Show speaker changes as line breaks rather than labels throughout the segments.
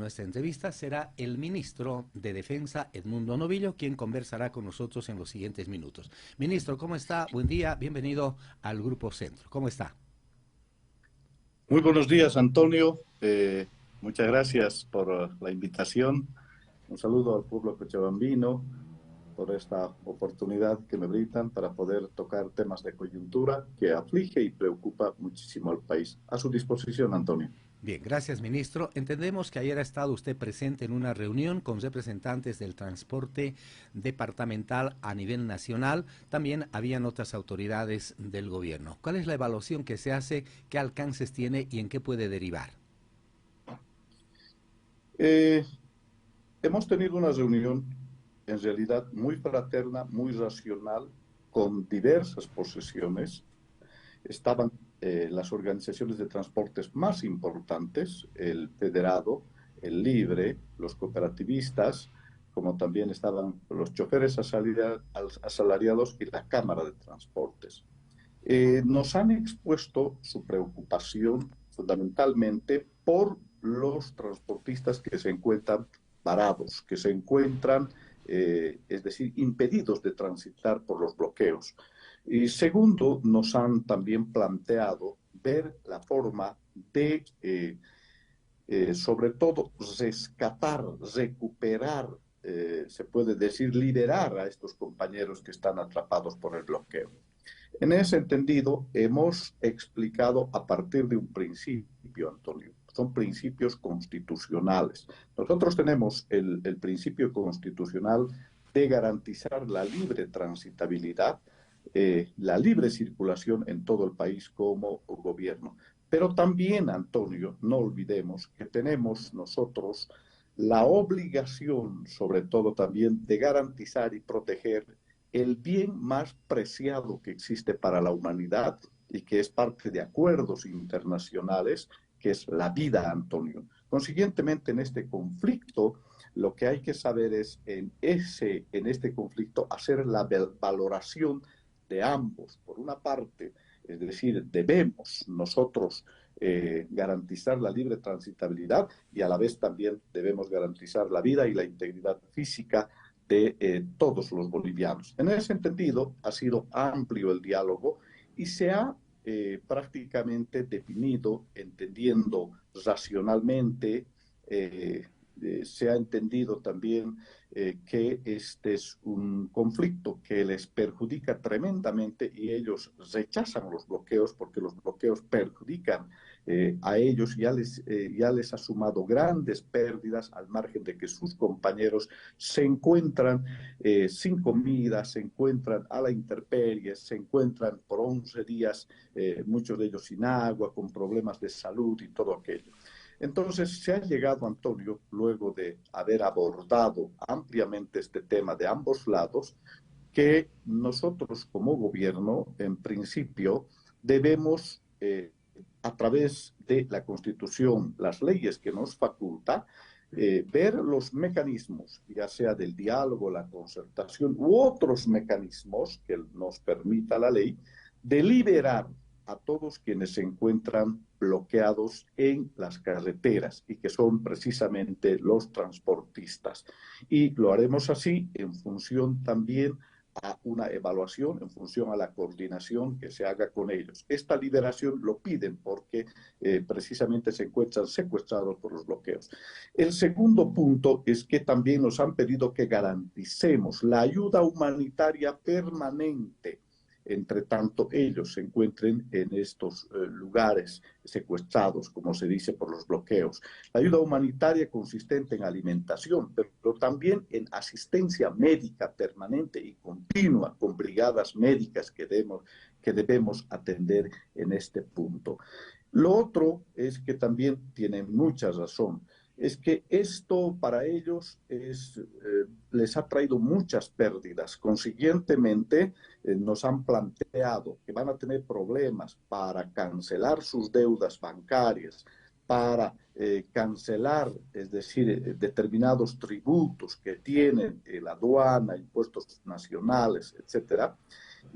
nuestra entrevista será el ministro de Defensa, Edmundo Novillo, quien conversará con nosotros en los siguientes minutos. Ministro, ¿cómo está? Buen día, bienvenido al Grupo Centro. ¿Cómo está?
Muy buenos días, Antonio. Muchas gracias por la invitación. Un saludo al pueblo cochabambino por esta oportunidad que me brindan para poder tocar temas de coyuntura que aflige y preocupa muchísimo al país. A su disposición, Antonio.
Bien, gracias, ministro. Entendemos que ayer ha estado usted presente en una reunión con representantes del transporte departamental a nivel nacional. También habían otras autoridades del gobierno. ¿Cuál es la evaluación que se hace? ¿Qué alcances tiene y en qué puede derivar?
Hemos tenido una reunión en realidad muy fraterna, muy racional, con diversas posiciones. Estaban las organizaciones de transportes más importantes, el Federado, el Libre, los cooperativistas, como también estaban los choferes asalariados y la Cámara de Transportes. Nos han expuesto su preocupación fundamentalmente por los transportistas que se encuentran varados, que se encuentran, es decir, impedidos de transitar por los bloqueos. Y segundo, nos han también planteado ver la forma de, sobre todo, rescatar, recuperar, se puede decir, liberar a estos compañeros que están atrapados por el bloqueo. En ese entendido, hemos explicado a partir de un principio, Antonio. Son principios constitucionales. Nosotros tenemos el principio constitucional de garantizar la libre transitabilidad, la libre circulación en todo el país como gobierno. Pero también, Antonio, no olvidemos que tenemos nosotros la obligación, sobre todo también, de garantizar y proteger el bien más preciado que existe para la humanidad y que es parte de acuerdos internacionales, que es la vida, Antonio. Consiguientemente, en este conflicto, lo que hay que saber es en este conflicto hacer la valoración de ambos. Por una parte, es decir, debemos nosotros garantizar la libre transitabilidad y a la vez también debemos garantizar la vida y la integridad física de todos los bolivianos. En ese entendido, ha sido amplio el diálogo y se ha prácticamente definido, entendiendo racionalmente, se ha entendido también que este es un conflicto que les perjudica tremendamente y ellos rechazan los bloqueos porque los bloqueos perjudican a ellos, ya les ha sumado grandes pérdidas al margen de que sus compañeros se encuentran sin comida, se encuentran a la intemperie, se encuentran por 11 días, muchos de ellos sin agua, con problemas de salud y todo aquello. Entonces se ha llegado, Antonio, luego de haber abordado ampliamente este tema de ambos lados, que nosotros como gobierno, en principio, debemos, a través de la Constitución, las leyes que nos faculta, ver los mecanismos, ya sea del diálogo, la concertación u otros mecanismos que nos permita la ley, de liberar a todos quienes se encuentran bloqueados en las carreteras y que son precisamente los transportistas. Y lo haremos así en función también a una evaluación, en función a la coordinación que se haga con ellos. Esta liberación lo piden porque precisamente se encuentran secuestrados por los bloqueos. El segundo punto es que también nos han pedido que garanticemos la ayuda humanitaria permanente entre tanto ellos se encuentren en estos lugares secuestrados, como se dice, por los bloqueos. La ayuda humanitaria consistente en alimentación, pero también en asistencia médica permanente y continua con brigadas médicas que debemos atender en este punto. Lo otro es que también tienen mucha razón. Es que esto para ellos les ha traído muchas pérdidas. Consiguientemente, nos han planteado que van a tener problemas para cancelar sus deudas bancarias, para cancelar, es decir, determinados tributos que tienen la aduana, impuestos nacionales, etcétera,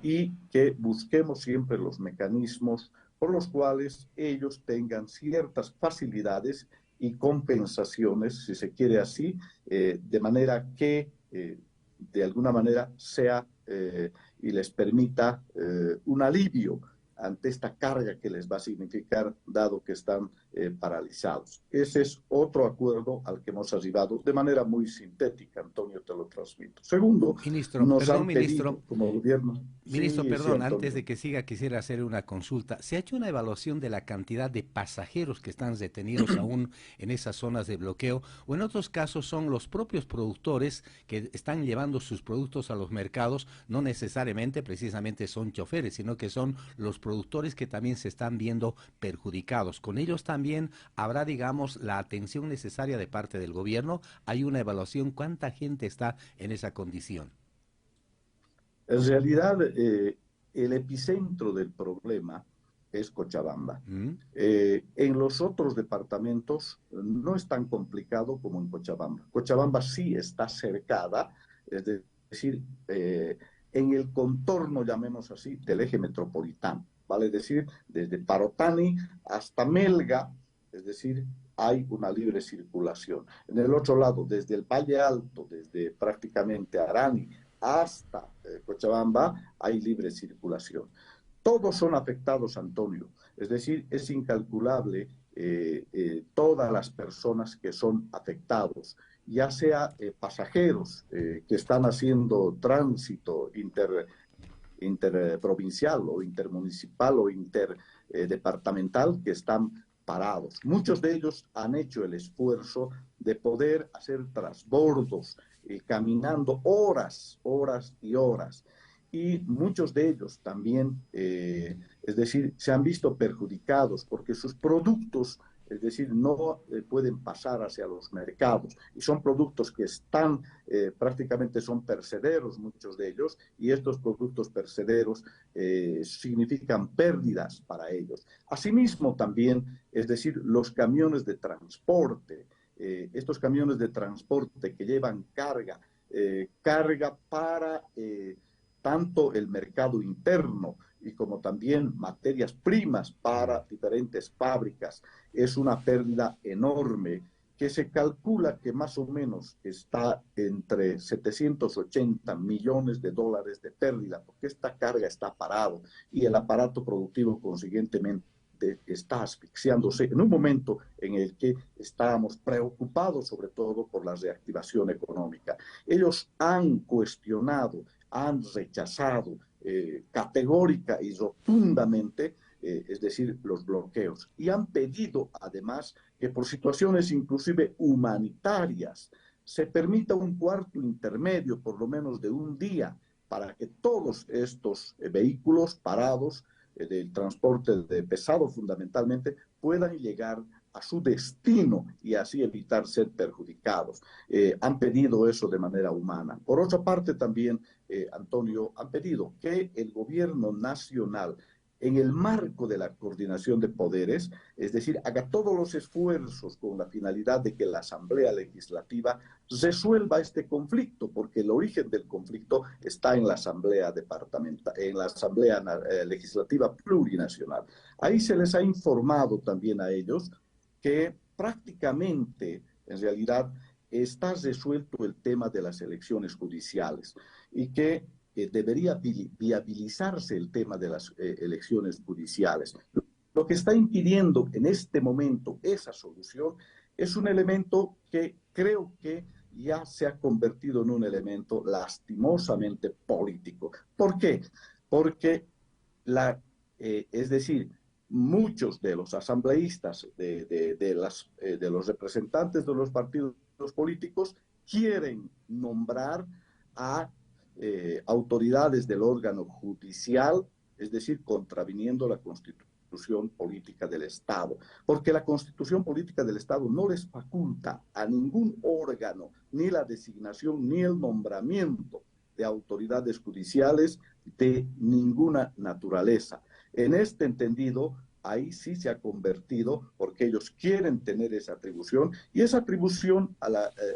y que busquemos siempre los mecanismos por los cuales ellos tengan ciertas facilidades y compensaciones, si se quiere así, de manera que de alguna manera sea y les permita un alivio ante esta carga que les va a significar, dado que están paralizados. Ese es otro acuerdo al que hemos arribado de manera muy sintética, Antonio, te lo transmito. Segundo,
Ministro,
nos
perdón,
han
ministro.
pedido como gobierno,
Ministro,
sí, sí,
perdón, antes
Antonio.
de que siga, quisiera hacer una consulta. ¿Se ha hecho una evaluación de la cantidad de pasajeros que están detenidos aún en esas zonas de bloqueo? ¿O en otros casos son los propios productores que están llevando sus productos a los mercados? No necesariamente, precisamente son choferes, sino que son los productores que también se están viendo perjudicados. ¿Con ellos también habrá, digamos, la atención necesaria de parte del gobierno? ¿Hay una evaluación? ¿Cuánta gente está en esa condición?
En realidad, el epicentro del problema es Cochabamba.
¿Mm?
En los otros departamentos no es tan complicado como en Cochabamba. Cochabamba sí está cercada, es decir, en el contorno, llamemos así, del eje metropolitano. Vale decir, desde Parotani hasta Melga, es decir, hay una libre circulación. En el otro lado, desde el Valle Alto, desde prácticamente Arani hasta Cochabamba, hay libre circulación. Todos son afectados, Antonio. Es decir, es incalculable todas las personas que son afectados, ya sea pasajeros que están haciendo tránsito interprovincial o intermunicipal o interdepartamental que están parados. Muchos de ellos han hecho el esfuerzo de poder hacer trasbordos caminando horas, horas y horas. Y muchos de ellos también, es decir, se han visto perjudicados porque sus productos, es decir, no pueden pasar hacia los mercados. Y son productos que están, prácticamente son perecederos, muchos de ellos, y estos productos perecederos significan pérdidas para ellos. Asimismo, también, es decir, los camiones de transporte, estos camiones de transporte que llevan carga para tanto el mercado interno y como también materias primas para diferentes fábricas. Es una pérdida enorme que se calcula que más o menos está entre 780 millones de dólares de pérdida, porque esta carga está parado y el aparato productivo consiguientemente está asfixiándose en un momento en el que estábamos preocupados sobre todo por la reactivación económica. Ellos han cuestionado, han rechazado categórica y rotundamente, es decir, los bloqueos, y han pedido además que por situaciones inclusive humanitarias se permita un cuarto intermedio, por lo menos de un día, para que todos estos vehículos parados del transporte de pesado fundamentalmente puedan llegar a su destino y así evitar ser perjudicados. Han pedido eso de manera humana. Por otra parte también, Antonio, han pedido que el gobierno nacional, en el marco de la coordinación de poderes, es decir, haga todos los esfuerzos con la finalidad de que la Asamblea Legislativa resuelva este conflicto, porque el origen del conflicto está en la Asamblea Departamental, en la Asamblea Legislativa Plurinacional. Ahí se les ha informado también a ellos que prácticamente, en realidad, está resuelto el tema de las elecciones judiciales y que debería viabilizarse el tema de las elecciones judiciales. Lo que está impidiendo en este momento esa solución es un elemento que creo que ya se ha convertido en un elemento lastimosamente político. ¿Por qué? Porque es decir, muchos de los asambleístas, de los representantes de los partidos políticos, quieren nombrar a autoridades del órgano judicial, es decir, contraviniendo la Constitución política del Estado, porque la Constitución política del Estado no les faculta a ningún órgano ni la designación ni el nombramiento de autoridades judiciales de ninguna naturaleza. En este entendido, ahí sí se ha convertido, porque ellos quieren tener esa atribución, y esa atribución,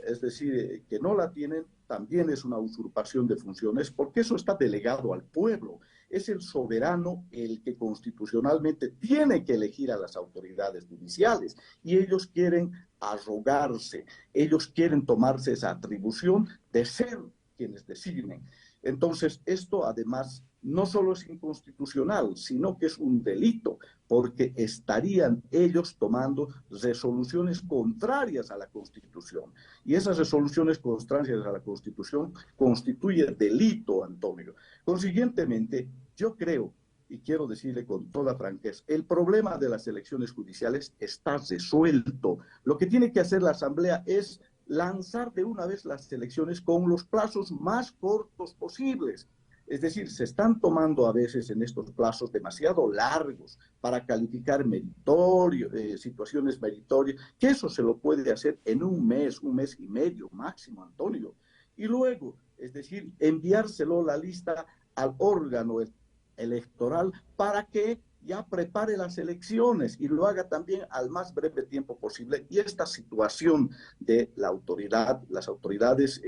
es decir, que no la tienen, también es una usurpación de funciones, porque eso está delegado al pueblo. Es el soberano el que constitucionalmente tiene que elegir a las autoridades judiciales, y ellos quieren arrogarse, ellos quieren tomarse esa atribución de ser quienes designen. Entonces, esto además no solo es inconstitucional, sino que es un delito, porque estarían ellos tomando resoluciones contrarias a la Constitución. Y esas resoluciones contrarias a la Constitución constituyen delito, Antonio. Consiguientemente, yo creo, y quiero decirle con toda franqueza, el problema de las elecciones judiciales está resuelto. Lo que tiene que hacer la Asamblea es lanzar de una vez las elecciones con los plazos más cortos posibles. Es decir, se están tomando a veces en estos plazos demasiado largos para calificar situaciones meritorias, que eso se lo puede hacer en un mes y medio máximo, Antonio. Y luego, es decir, enviárselo la lista al órgano electoral para que ya prepare las elecciones y lo haga también al más breve tiempo posible. Y esta situación de la autoridad, las autoridades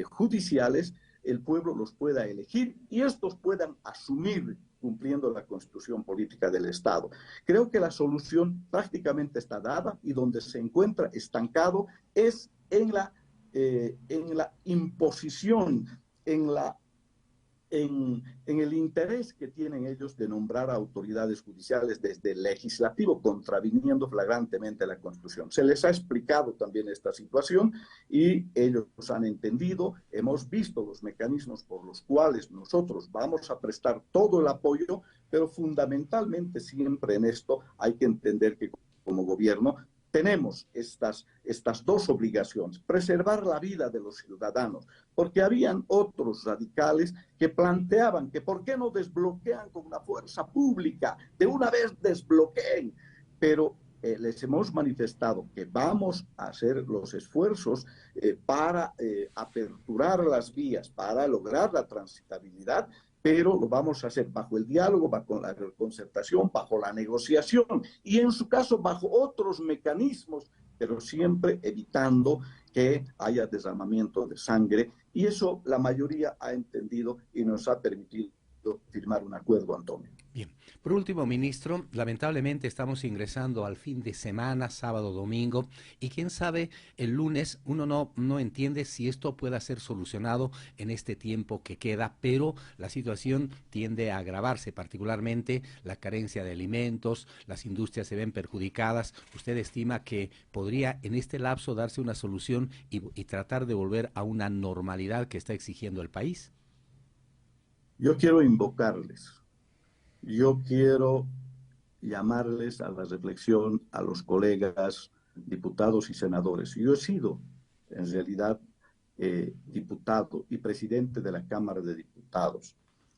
judiciales, el pueblo los pueda elegir y estos puedan asumir cumpliendo la constitución política del Estado. Creo que la solución prácticamente está dada y donde se encuentra estancado es en la imposición, en el interés que tienen ellos de nombrar a autoridades judiciales desde el legislativo, contraviniendo flagrantemente la Constitución. Se les ha explicado también esta situación y ellos han entendido, hemos visto los mecanismos por los cuales nosotros vamos a prestar todo el apoyo, pero fundamentalmente siempre en esto hay que entender que como gobierno tenemos estas dos obligaciones: preservar la vida de los ciudadanos, porque habían otros radicales que planteaban que por qué no desbloquean con la fuerza pública, de una vez desbloqueen, pero les hemos manifestado que vamos a hacer los esfuerzos para aperturar las vías, para lograr la transitabilidad, pero lo vamos a hacer bajo el diálogo, bajo la concertación, bajo la negociación y en su caso bajo otros mecanismos, pero siempre evitando que haya derramamiento de sangre, y eso la mayoría ha entendido y nos ha permitido firmar un acuerdo, Antonio.
Bien. Por último, ministro, lamentablemente estamos ingresando al fin de semana, sábado, domingo, y quién sabe, el lunes uno no entiende si esto pueda ser solucionado en este tiempo que queda, pero la situación tiende a agravarse, particularmente la carencia de alimentos, las industrias se ven perjudicadas. ¿Usted estima que podría en este lapso darse una solución y tratar de volver a una normalidad que está exigiendo el país?
Yo quiero invocarles. Yo quiero llamarles a la reflexión a los colegas diputados y senadores. Yo he sido, en realidad, diputado y presidente de la Cámara de Diputados.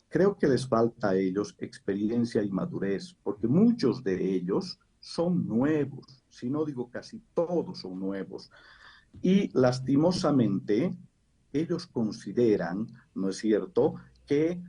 Creo que les falta a ellos experiencia y madurez, porque muchos de ellos son nuevos, si no digo casi todos son nuevos. Y lastimosamente, ellos consideran, ¿no es cierto?, que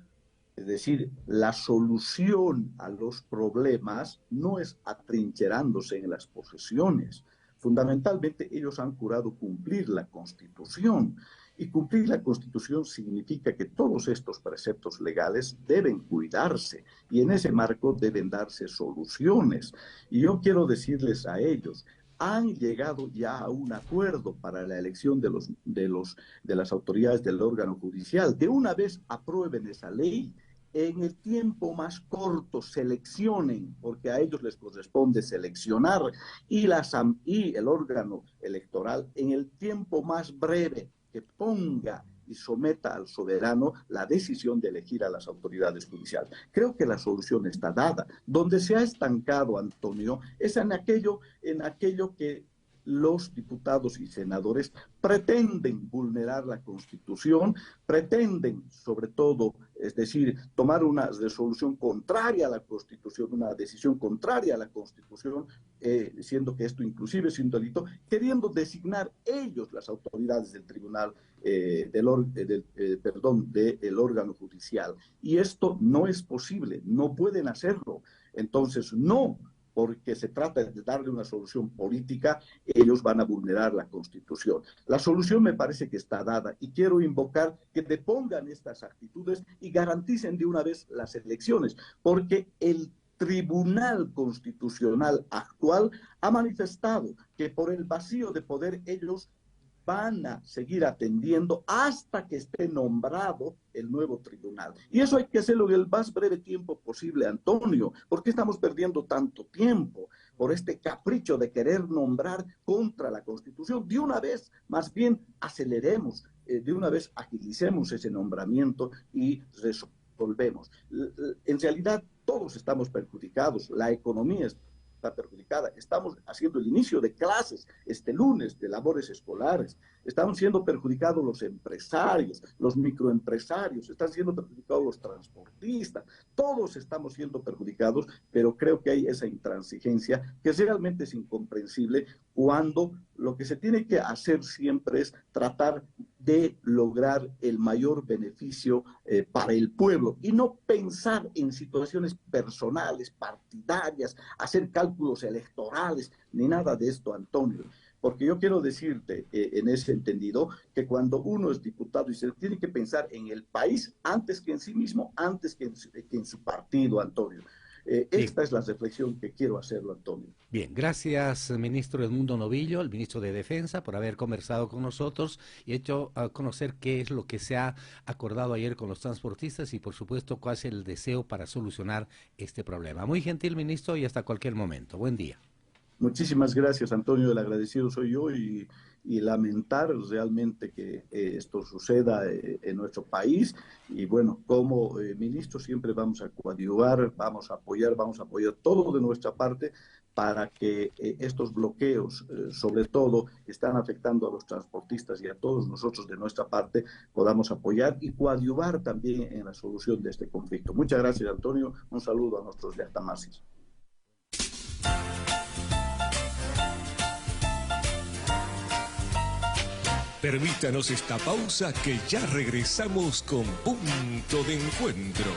es decir, la solución a los problemas no es atrincherándose en las posesiones. Fundamentalmente, ellos han jurado cumplir la Constitución. Y cumplir la Constitución significa que todos estos preceptos legales deben cuidarse y en ese marco deben darse soluciones. Y yo quiero decirles a ellos, han llegado ya a un acuerdo para la elección de las autoridades del órgano judicial. De una vez aprueben esa ley, en el tiempo más corto seleccionen, porque a ellos les corresponde seleccionar, y el órgano electoral en el tiempo más breve que ponga y someta al soberano la decisión de elegir a las autoridades judiciales. Creo que la solución está dada. Donde se ha estancado, Antonio, es en aquello que los diputados y senadores pretenden vulnerar la Constitución, pretenden, sobre todo, es decir, tomar una resolución contraria a la Constitución, una decisión contraria a la Constitución, siendo que esto inclusive es un delito, queriendo designar ellos las autoridades del tribunal, del órgano judicial. Y esto no es posible, no pueden hacerlo. Entonces, no, porque se trata de darle una solución política, ellos van a vulnerar la Constitución. La solución me parece que está dada y quiero invocar que depongan estas actitudes y garanticen de una vez las elecciones, porque Tribunal Constitucional actual ha manifestado que por el vacío de poder ellos van a seguir atendiendo hasta que esté nombrado el nuevo tribunal. Y eso hay que hacerlo en el más breve tiempo posible, Antonio. ¿Por qué estamos perdiendo tanto tiempo? Por este capricho de querer nombrar contra la Constitución. De una vez, más bien, aceleremos, de una vez agilicemos ese nombramiento y resolvemos. En realidad, todos estamos perjudicados. La economía está perjudicada. Estamos haciendo el inicio de clases este lunes, de labores escolares. Están siendo perjudicados los empresarios, los microempresarios, están siendo perjudicados los transportistas. Todos estamos siendo perjudicados, pero creo que hay esa intransigencia que realmente es incomprensible cuando lo que se tiene que hacer siempre es tratar de lograr el mayor beneficio para el pueblo y no pensar en situaciones personales, partidarias, hacer cálculos electorales, ni nada de esto, Antonio. Porque yo quiero decirte en ese entendido que cuando uno es diputado y se tiene que pensar en el país antes que en sí mismo, antes que en su partido, Antonio. Esta es la reflexión que quiero hacerlo, Antonio.
Bien, gracias, ministro Edmundo Novillo, el ministro de Defensa, por haber conversado con nosotros y hecho a conocer qué es lo que se ha acordado ayer con los transportistas y, por supuesto, cuál es el deseo para solucionar este problema. Muy gentil, ministro, y hasta cualquier momento. Buen día.
Muchísimas gracias, Antonio. El agradecido soy yo y lamentar realmente que esto suceda en nuestro país. Y bueno, como ministro siempre vamos a coadyuvar, vamos a apoyar todo de nuestra parte para que estos bloqueos, sobre todo, que están afectando a los transportistas y a todos nosotros de nuestra parte, podamos apoyar y coadyuvar también en la solución de este conflicto. Muchas gracias, Antonio. Un saludo a nuestros yactamasis.
Permítanos esta pausa que ya regresamos con Punto de Encuentro.